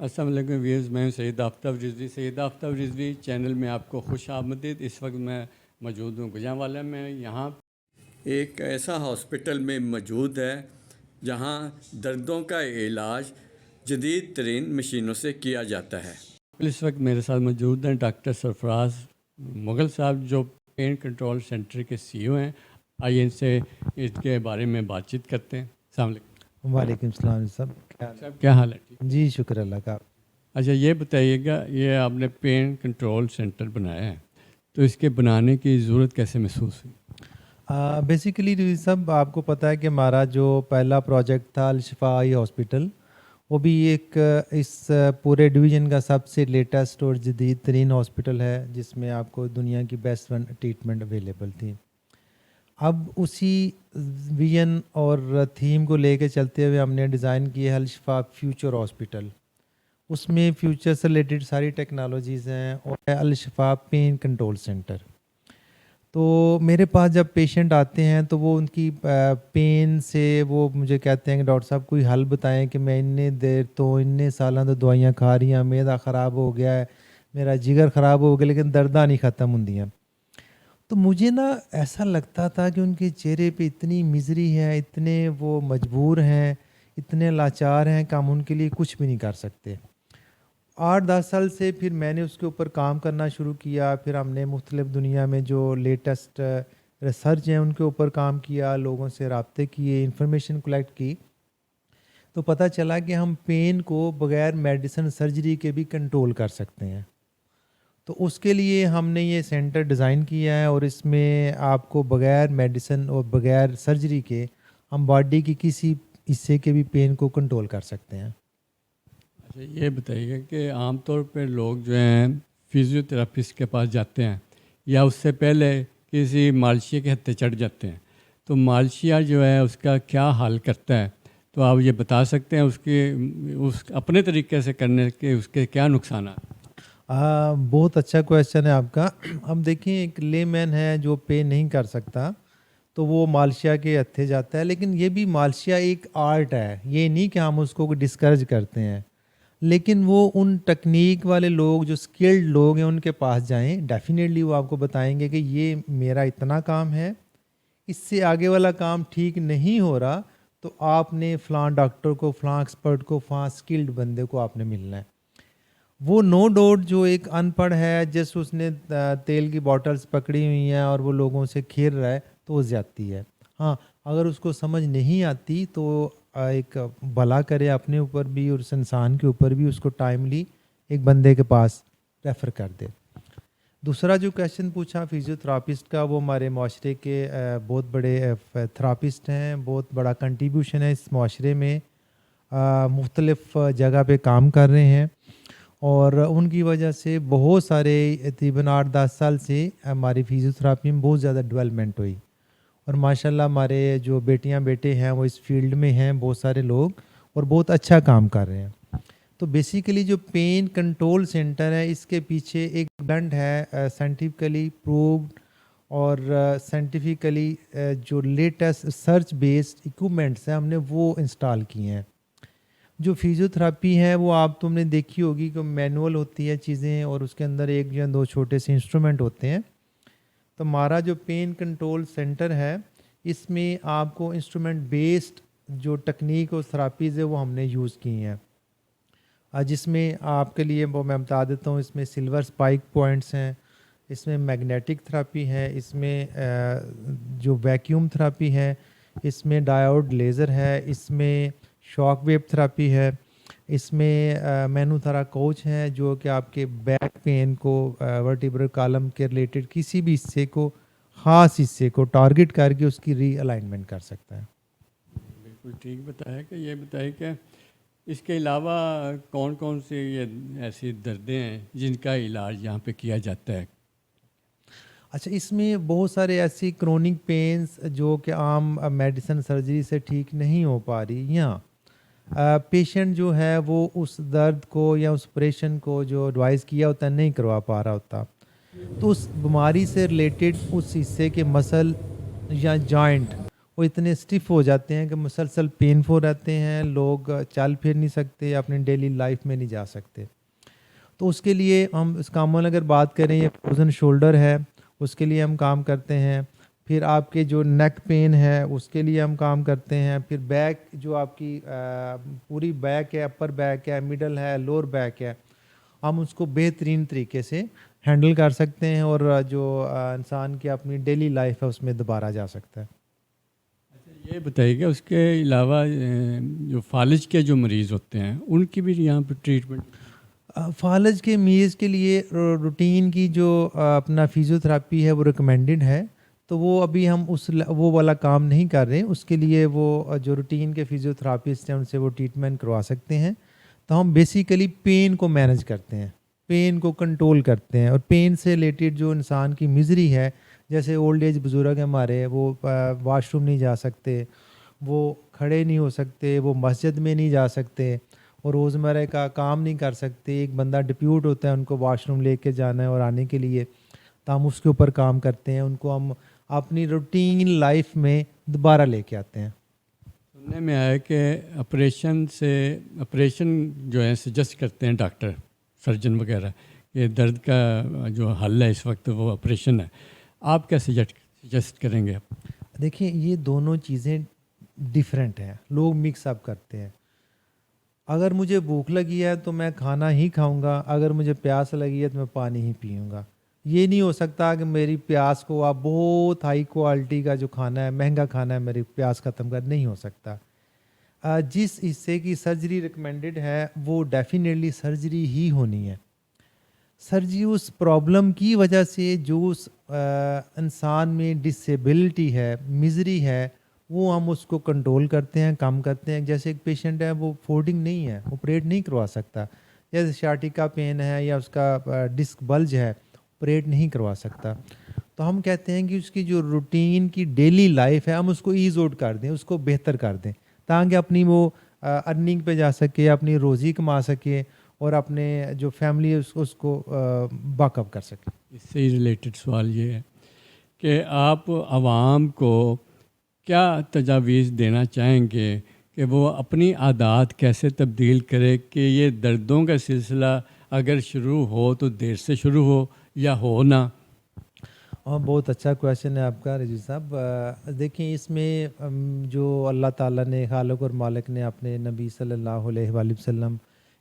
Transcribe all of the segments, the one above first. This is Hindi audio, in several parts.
अस्सलाम वालेकुम व्यूअर्स, मैं हूं सैयद आफ्ताब रिजवी। सैयद आफ्ताब रिजवी चैनल में आपको खुश आमदीद। इस वक्त मैं मौजूद हूँ गुजरांवाला में। यहाँ एक ऐसा हॉस्पिटल में मौजूद है जहाँ दर्दों का इलाज जदीद तरीन मशीनों से किया जाता है। इस वक्त मेरे साथ मौजूद हैं डॉक्टर सरफराज मुग़ल साहब, जो पेन कंट्रोल सेंटर के CEO हैं। आइए इनसे इसके बारे में बातचीत करते हैं। अस्सलाम वालेकुम। वालेकुम सलाम सब साहब क्या हाल है? ठीक है जी, शुक्र अल्लाह का। अच्छा, ये बताइएगा, ये आपने पेन कंट्रोल सेंटर बनाया है, तो इसके बनाने की ज़रूरत कैसे महसूस हुई? बेसिकली सब आपको पता है कि हमारा जो पहला प्रोजेक्ट था अल-शिफा आई हॉस्पिटल, वो भी एक पूरे डिवीज़न का सबसे लेटेस्ट और जदीद तरीन हॉस्पिटल है, जिसमें आपको दुनिया की बेस्ट वन ट्रीटमेंट अवेलेबल थी। अब उसी विजन और थीम को लेके चलते हुए हमने डिज़ाइन किया अल-शिफा फ्यूचर हॉस्पिटल। उसमें फ्यूचर से रिलेटेड सारी टेक्नोलॉजीज़ हैं और है अल-शिफा पेन कंट्रोल सेंटर। तो मेरे पास जब पेशेंट आते हैं तो वो उनकी पेन से वो मुझे कहते हैं कि डॉक्टर साहब कोई हल बताएं कि मैं इतने सालों तो दवाइयाँ खा रही हैं, मेरा ख़राब हो गया है, मेरा जिगर ख़राब हो गया, लेकिन दर्दां नहीं ख़त्म होंदियां। तो मुझे ना ऐसा लगता था कि उनके चेहरे पे इतनी मिज़री है, इतने वो मजबूर हैं, इतने लाचार हैं कि हम उनके लिए कुछ भी नहीं कर सकते। 8-10 साल से फिर मैंने उसके ऊपर काम करना शुरू किया। फिर हमने मुख्तलिफ़ दुनिया में जो लेटेस्ट रिसर्च हैं उनके ऊपर काम किया, लोगों से राब्ते किए, इंफॉर्मेशन कलेक्ट की। तो पता चला कि हम पेन को बग़ैर मेडिसिन सर्जरी के भी कंट्रोल कर सकते हैं। तो उसके लिए हमने ये सेंटर डिज़ाइन किया है और इसमें आपको बग़ैर मेडिसिन और बग़ैर सर्जरी के हम बॉडी की किसी हिस्से के भी पेन को कंट्रोल कर सकते हैं। अच्छा, ये बताइएगा कि आम तौर पे लोग जो हैं फिज़ियोथेरापिस्ट के पास जाते हैं या उससे पहले किसी मालशिया के हत्थे चढ़ जाते हैं, तो मालशिया जो है उसका क्या हाल करता है? तो आप ये बता सकते हैं उसके उस अपने तरीके से करने के उसके क्या नुकसान हैं? बहुत अच्छा क्वेश्चन है आपका। अब देखिए, एक लेमैन है जो पे नहीं कर सकता, तो वो मालशिया के हत्थे जाता है। लेकिन ये भी मालशिया एक आर्ट है, ये नहीं कि हम उसको डिस्करेज करते हैं। लेकिन वो उन टेक्नीक वाले लोग जो स्किल्ड लोग हैं उनके पास जाएं, डेफिनेटली वो आपको बताएंगे कि ये मेरा इतना काम है, इससे आगे वाला काम ठीक नहीं हो रहा, तो आपने फ़लाँ डॉक्टर को, फ़लाँ एक्सपर्ट को, फ़लाँ स्किल्ड बंदे को आपने मिलना है। वो नो डाउट जो एक अनपढ़ है, जस्ट उसने तेल की बॉटल्स पकड़ी हुई हैं और वो लोगों से खेल रहा है, तो वो ज़्यादती है। हाँ, अगर उसको समझ नहीं आती तो एक भला करे अपने ऊपर भी और उस इंसान के ऊपर भी, उसको टाइमली एक बंदे के पास रेफ़र कर दे। दूसरा जो क्वेश्चन पूछा फिजियोथेरापिस्ट का, वो हमारे माशरे के बहुत बड़े थेरापिस्ट हैं, बहुत बड़ा कंट्रीब्यूशन है इस माशरे में। मुख्तलिफ़ जगह पे काम कर रहे हैं और उनकी वजह से बहुत सारे तकरीबन 8-10 साल से हमारी फिजियोथेरापी में बहुत ज़्यादा डेवलपमेंट हुई। और माशाल्लाह हमारे जो बेटियां बेटे हैं वो इस फील्ड में हैं, बहुत सारे लोग, और बहुत अच्छा काम कर रहे हैं। तो बेसिकली जो पेन कंट्रोल सेंटर है, इसके पीछे एक ब्लेंड है साइंटिफिकली प्रूव्ड और साइंटिफिकली जो लेटेस्ट रिसर्च बेस्ड इक्विपमेंट्स हैं हमने वो इंस्टॉल किए हैं। जो फिजियोथेरापी है वो आप तुमने देखी होगी कि मैनुअल होती है चीज़ें और उसके अंदर एक या दो छोटे से इंस्ट्रूमेंट होते हैं। तो हमारा जो पेन कंट्रोल सेंटर है, इसमें आपको इंस्ट्रूमेंट बेस्ड जो टेक्निक और थेरापीज़ है वो हमने यूज़ की हैं। जिसमें आपके लिए वो मैं बता देता हूँ, इसमें सिल्वर स्पाइक पॉइंट्स हैं, इसमें मैग्नेटिक थेरापी है, इसमें जो वैक्यूम थेरापी है, इसमें डायोड लेज़र है, इसमें शॉक वेव थेरापी है, इसमें मैनुथेरा कोच है जो कि आपके बैक पेन को वर्टिब्रल कॉलम के रिलेटेड किसी भी हिस्से को, ख़ास हिस्से को टारगेट करके उसकी रीअलाइनमेंट कर सकता है। बिल्कुल ठीक बताया। कि ये बताइए कि इसके अलावा कौन कौन से ये ऐसी दर्दें हैं जिनका इलाज यहाँ पे किया जाता है? अच्छा, इसमें बहुत सारे ऐसी क्रोनिक पेन्स जो कि आम मेडिसिन सर्जरी से ठीक नहीं हो पा रही, या पेशेंट जो है वो उस दर्द को या उस ऑपरेशन को जो एडवाइस किया होता है नहीं करवा पा रहा होता, तो उस बीमारी से रिलेटेड उस हिस्से के मसल या जॉइंट वो इतने स्टिफ हो जाते हैं कि मुसलसल पेनफुल रहते हैं, लोग चल फिर नहीं सकते, अपनी डेली लाइफ में नहीं जा सकते। तो उसके लिए हम इस कॉमन अगर बात करें, ये फ्रोजन शोल्डर है, उसके लिए हम काम करते हैं। फिर आपके जो नेक पेन है उसके लिए हम काम करते हैं। फिर बैक जो आपकी पूरी बैक है, अपर बैक है, मिडल है, लोअर बैक है, हम उसको बेहतरीन तरीके से हैंडल कर सकते हैं और जो इंसान की अपनी डेली लाइफ है उसमें दोबारा जा सकता है। ये बताइएगा उसके अलावा जो फालिज के जो मरीज़ होते हैं उनकी भी यहाँ पर ट्रीटमेंट? फालज के मीज़ के लिए रूटीन की जो अपना फिजियोथेरेपी है वो रिकमेंडेड है। तो वो अभी हम वो वाला काम नहीं कर रहे। उसके लिए वो जो रूटीन के फिजियोथेरापिस्ट हैं उनसे वो ट्रीटमेंट करवा सकते हैं। तो हम बेसिकली पेन को मैनेज करते हैं, पेन को कंट्रोल करते हैं, और पेन से रिलेटेड जो इंसान की मिजरी है, जैसे ओल्ड एज बुज़ुर्ग हमारे, वो वाशरूम नहीं जा सकते, वो खड़े नहीं हो सकते, वो मस्जिद में नहीं जा सकते और रोज़मर्रा का काम नहीं कर सकते। एक बंदा डिप्यूट होता है उनको वॉशरूम लेके जाना है और आने के लिए, तो हम उसके ऊपर काम करते हैं, उनको हम अपनी रूटीन लाइफ में दोबारा लेके आते हैं। सुनने में आया कि ऑपरेशन जो है सजेस्ट करते हैं डॉक्टर, सर्जन वगैरह, ये दर्द का जो हल है इस वक्त वो ऑपरेशन है। आप क्या सजेस्ट करेंगे? देखिए, ये दोनों चीज़ें डिफरेंट हैं, लोग मिक्स अप करते हैं। अगर मुझे भूख लगी है तो मैं खाना ही खाऊंगा, अगर मुझे प्यास लगी है तो मैं पानी ही पीऊंगा। ये नहीं हो सकता कि मेरी प्यास को आप बहुत हाई क्वालिटी का जो खाना है, महंगा खाना है, मेरी प्यास ख़त्म कर, नहीं हो सकता। जिस हिस्से की सर्जरी रिकमेंडेड है वो डेफिनेटली सर्जरी ही होनी है। सर्जरी उस प्रॉब्लम की वजह से जो उस इंसान में डिसेबिलिटी है, मिजरी है, वो हम उसको कंट्रोल करते हैं, कम करते हैं। जैसे एक पेशेंट है वो फोल्डिंग नहीं है, ऑपरेट नहीं करवा सकता, जैसे शार्टिका पेन है या उसका डिस्क बल्ज है, ऑपरेट नहीं करवा सकता। तो हम कहते हैं कि उसकी जो रूटीन की डेली लाइफ है हम उसको ईज आउट कर दें, उसको बेहतर कर दें, ताकि अपनी वो अर्निंग पे जा सके, अपनी रोज़ी कमा सके और अपने जो फैमिली है उसको बाकअप कर सके। इससे ही रिलेटेड सवाल ये है कि आप आवाम को क्या तजावीज़ देना चाहेंगे कि वो अपनी आदत कैसे तब्दील करे कि ये दर्दों का सिलसिला अगर शुरू हो तो देर से शुरू हो या हो ना? और बहुत अच्छा क्वेश्चन है आपका रजी साहब। देखिए, इसमें जो अल्लाह ताला ने, खालिक और मालिक ने अपने नबी सल्लल्लाहु अलैहि वसल्लम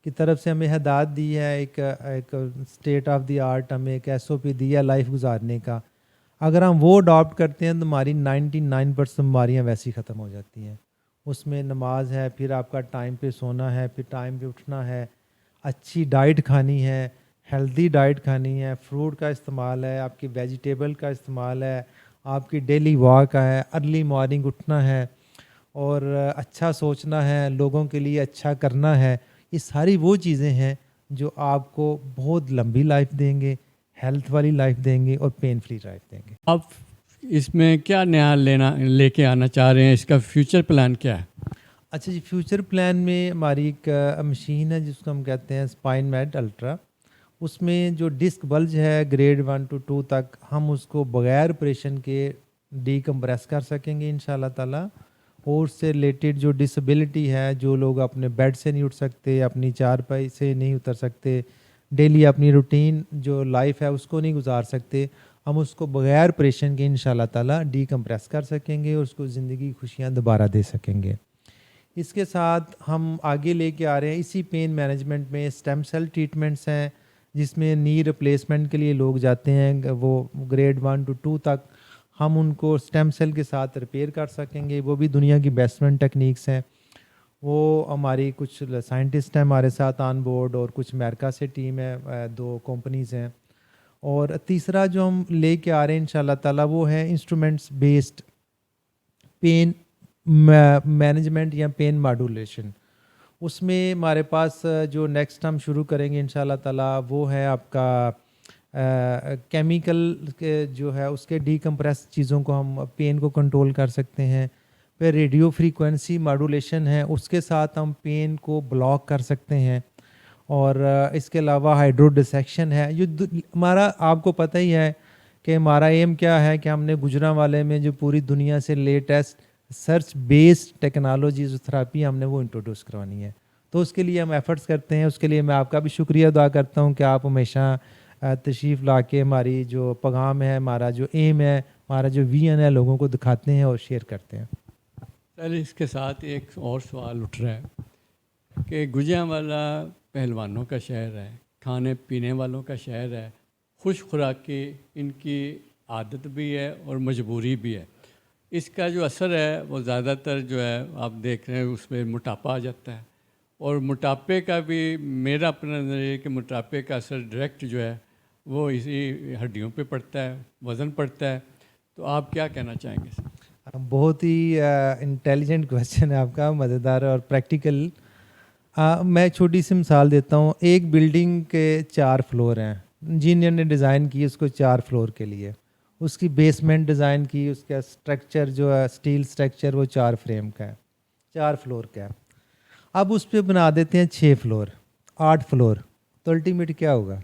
की तरफ से हमें हदायत दी है, एक स्टेट ऑफ द आर्ट, हमें एक SOP दी है लाइफ गुजारने का। अगर हम वो अडॉप्ट करते हैं तो हमारी 99% बीमारियाँ वैसी ख़त्म हो जाती हैं। उसमें नमाज है, फिर आपका टाइम पे सोना है, फिर टाइम पे उठना है, अच्छी डाइट खानी है, हेल्दी डाइट खानी है, फ्रूट का इस्तेमाल है, आपकी वेजिटेबल का इस्तेमाल है, आपकी डेली वॉक है, अर्ली मॉर्निंग उठना है और अच्छा सोचना है, लोगों के लिए अच्छा करना है। ये सारी वो चीज़ें हैं जो आपको बहुत लंबी लाइफ देंगे, हेल्थ वाली लाइफ देंगे और पेन फ्री लाइफ देंगे। आप इसमें क्या नया लेके आना चाह रहे हैं? इसका फ्यूचर प्लान क्या है? अच्छा जी, फ्यूचर प्लान में हमारी एक मशीन है जिसको हम कहते हैं स्पाइन मैट अल्ट्रा। उसमें जो डिस्क बल्ज है ग्रेड 1 to 2 तक, हम उसको बगैर ऑपरेशन के डीकम्प्रेस कर सकेंगे इंशाल्लाह ताला। और उससे रिलेटेड जो डिसेबिलिटी है, जो लोग अपने बेड से नहीं उठ सकते, अपनी चारपाई से नहीं उतर सकते, डेली अपनी रूटीन जो लाइफ है उसको नहीं गुजार सकते, हम उसको बगैर ऑपरेशन के इंशाल्लाह ताला डीकम्प्रेस कर सकेंगे और उसको ज़िंदगी खुशियाँ दोबारा दे सकेंगे। इसके साथ हम आगे लेके आ रहे हैं इसी पेन मैनेजमेंट में स्टेम सेल ट्रीटमेंट्स हैं, जिसमें नी रिप्लेसमेंट के लिए लोग जाते हैं, वो ग्रेड 1 to 2 तक हम उनको स्टेम सेल के साथ रिपेयर कर सकेंगे। वो भी दुनिया की बेस्टमेंट टेक्निक्स हैं। वो हमारी कुछ साइंटिस्ट हैं हमारे साथ ऑन बोर्ड और कुछ अमेरिका से टीम है, 2 कंपनीज़ हैं। और तीसरा जो हम लेके आ रहे हैं इंशाल्लाह ताला वो है इंस्ट्रूमेंट्स बेस्ड पेन मैनेजमेंट या पेन मॉड्यूलेशन। उसमें हमारे पास जो नेक्स्ट हम शुरू करेंगे इंशाल्लाह ताला वो है आपका केमिकल के जो है उसके डीकम्प्रेस चीज़ों को हम पेन को कंट्रोल कर सकते हैं। फिर रेडियो फ्रीक्वेंसी मॉड्यूलेशन है, उसके साथ हम पेन को ब्लॉक कर सकते हैं। और इसके अलावा हाइड्रो डिसेक्शन है। हमारा आपको पता ही है कि हमारा एम क्या है कि हमने गुजरांवाले में जो पूरी दुनिया से लेटेस्ट सर्च बेस्ड टेक्नोलॉजी जो थेरापी हमने वो इंट्रोड्यूस करवानी है। तो उसके लिए हम एफर्ट्स करते हैं। उसके लिए मैं आपका भी शुक्रिया अदा करता हूँ कि आप हमेशा तशरीफ़ ला के हमारी जो पैगाम है, हमारा जो एम है, हमारा जो विजन है, लोगों को दिखाते हैं और शेयर करते हैं। सर इसके साथ एक और सवाल उठ रहा है कि गुजरांवाला पहलवानों का शहर है, खाने पीने वालों का शहर है, खुश खुराकी इनकी आदत भी है और मजबूरी भी है। इसका जो असर है वो ज़्यादातर जो है आप देख रहे हैं उसमें मोटापा आ जाता है, और मोटापे का भी मेरा अपना नज़रिया है कि मोटापे का असर डायरेक्ट जो है वो इसी हड्डियों पे पड़ता है, वज़न पड़ता है। तो आप क्या कहना चाहेंगे सर? बहुत ही इंटेलिजेंट क्वेश्चन है आपका, मज़ेदार और प्रैक्टिकल। मैं छोटी सी मिसाल देता हूँ। एक बिल्डिंग के 4 फ्लोर हैं, इंजीनियर ने डिज़ाइन की उसको 4 फ्लोर के लिए, उसकी बेसमेंट डिज़ाइन की, उसका स्ट्रक्चर जो है स्टील स्ट्रक्चर वो 4 फ्रेम का है, 4 फ्लोर का है। अब उस पर बना देते हैं 6 फ्लोर, 8 फ्लोर, तो अल्टीमेट क्या होगा?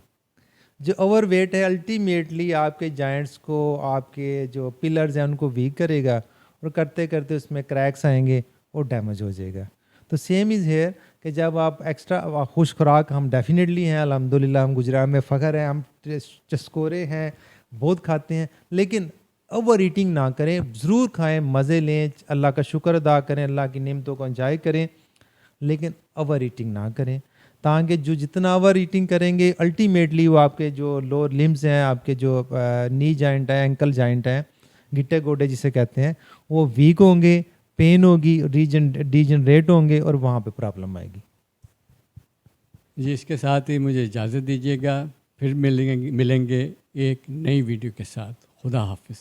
जो ओवर वेट है अल्टीमेटली आपके जॉइंट्स को, आपके जो पिलर्स हैं उनको वीक करेगा, और करते करते उसमें क्रैक्स आएंगे और डैमेज हो जाएगा। तो सेम इज़ हेयर कि जब आप एक्स्ट्रा खुश खुराक, हम डेफिनेटली हैं, अल्हम्दुलिल्लाह हम गुजरात में फ़ख्र है, हम चस्कोरे हैं, बहुत खाते हैं, लेकिन ओवर ईटिंग ना करें। ज़रूर खाएं, मज़े लें, अल्लाह का शुक्र अदा करें, अल्लाह की नेमतों को एंजॉय करें, लेकिन ओवर ईटिंग ना करें। ताकि जो जितना ओवर ईटिंग करेंगे अल्टीमेटली वो आपके जो लोअर लिम्स हैं, आपके जो नी जॉइंट है, एंकल जॉइंट है, गिट्टे गोडे जिसे कहते हैं, वो वीक होंगे, पेन होगी, डीजनरेट होंगे और वहाँ पे प्रॉब्लम आएगी। जी इसके साथ ही मुझे इजाज़त दीजिएगा, फिर मिलेंगे एक नई वीडियो के साथ। खुदा हाफिज़।